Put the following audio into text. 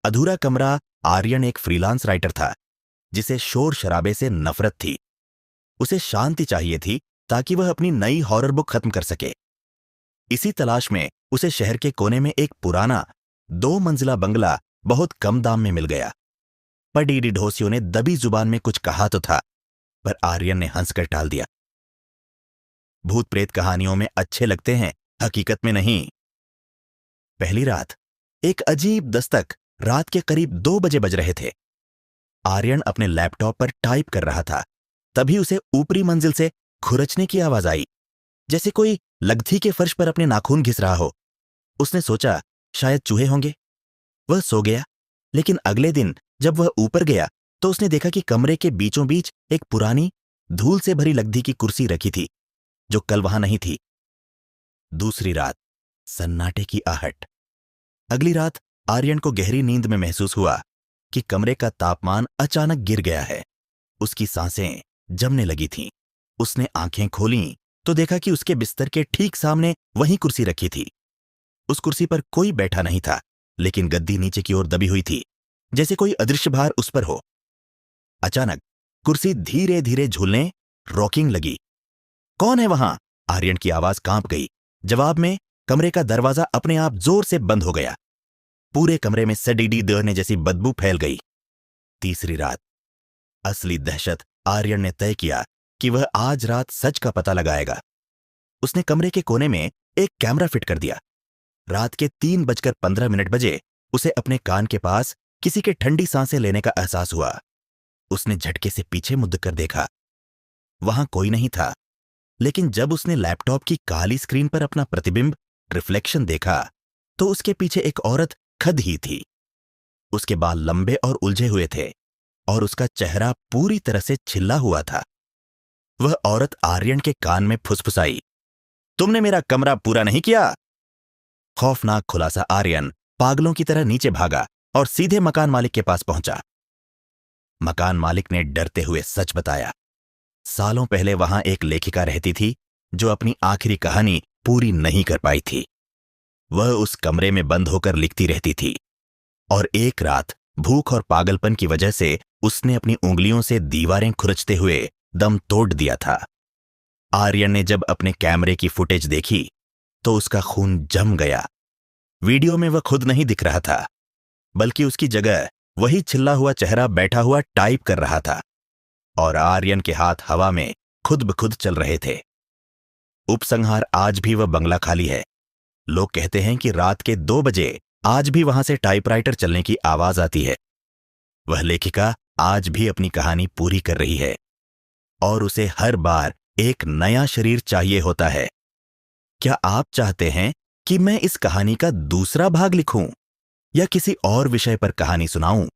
अधूरा कमरा। आर्यन एक फ्रीलांस राइटर था जिसे शोर शराबे से नफरत थी। उसे शांति चाहिए थी ताकि वह अपनी नई हॉरर बुक खत्म कर सके। इसी तलाश में उसे शहर के कोने में एक पुराना 2 मंजिला बंगला बहुत कम दाम में मिल गया। पर डीडी ढोसियो ने दबी जुबान में कुछ कहा तो था, पर आर्यन ने हंसकर टाल दिया। भूत प्रेत कहानियों में अच्छे लगते हैं, हकीकत में नहीं। पहली रात एक अजीब दस्तक रात के करीब 2 बजे बज रहे थे। आर्यन अपने लैपटॉप पर टाइप कर रहा था, तभी उसे ऊपरी मंजिल से खुरचने की आवाज आई, जैसे कोई लगथी के फर्श पर अपने नाखून घिस रहा हो। उसने सोचा शायद चूहे होंगे। वह सो गया, लेकिन अगले दिन जब वह ऊपर गया तो उसने देखा कि कमरे के बीचों बीच एक पुरानी धूल से भरी लगदी की कुर्सी रखी थी, जो कल वहां नहीं थी। दूसरी रात सन्नाटे की आहट। अगली रात आर्यन को गहरी नींद में महसूस हुआ कि कमरे का तापमान अचानक गिर गया है। उसकी सांसें जमने लगी थीं। उसने आंखें खोलीं तो देखा कि उसके बिस्तर के ठीक सामने वही कुर्सी रखी थी। उस कुर्सी पर कोई बैठा नहीं था, लेकिन गद्दी नीचे की ओर दबी हुई थी, जैसे कोई अदृश्य भार उस पर हो। अचानक कुर्सी धीरे धीरे झूलने, रॉकिंग लगी। कौन है वहां? आर्यन की आवाज कांप गई। जवाब में कमरे का दरवाजा अपने आप जोर से बंद हो गया। पूरे कमरे में सडीडी दौड़ने जैसी बदबू फैल गई। तीसरी रात। असली दहशत। आर्यन ने तय किया कि वह आज रात सच का पता लगाएगा। उसने कमरे के कोने में एक कैमरा फिट कर दिया। रात के 3:15 बजे उसे अपने कान के पास किसी के ठंडी सांसें लेने का एहसास हुआ। उसने झटके से पीछे मुड़ कर देखा। वहां कोई नहीं था, लेकिन जब उसने लैपटॉप की काली स्क्रीन पर अपना प्रतिबिंब, रिफ्लेक्शन देखा, तो उसके पीछे एक औरत खद ही थी। उसके बाल लंबे और उलझे हुए थे और उसका चेहरा पूरी तरह से छिला हुआ था। वह औरत आर्यन के कान में फुसफुसाई, तुमने मेरा कमरा पूरा नहीं किया। खौफनाक खुलासा। आर्यन पागलों की तरह नीचे भागा और सीधे मकान मालिक के पास पहुंचा। मकान मालिक ने डरते हुए सच बताया। सालों पहले वहां एक लेखिका रहती थी जो अपनी आखिरी कहानी पूरी नहीं कर पाई थी। वह उस कमरे में बंद होकर लिखती रहती थी और एक रात भूख और पागलपन की वजह से उसने अपनी उंगलियों से दीवारें खुरचते हुए दम तोड़ दिया था। आर्यन ने जब अपने कैमरे की फुटेज देखी तो उसका खून जम गया। वीडियो में वह खुद नहीं दिख रहा था, बल्कि उसकी जगह वही छिल्ला हुआ चेहरा बैठा हुआ टाइप कर रहा था और आर्यन के हाथ हवा में खुद ब खुद चल रहे थे। उपसंहार। आज भी वह बंगला खाली है। लोग कहते हैं कि रात के 2 बजे आज भी वहां से टाइपराइटर चलने की आवाज आती है। वह लेखिका आज भी अपनी कहानी पूरी कर रही है और उसे हर बार एक नया शरीर चाहिए होता है। क्या आप चाहते हैं कि मैं इस कहानी का दूसरा भाग लिखूं या किसी और विषय पर कहानी सुनाऊं?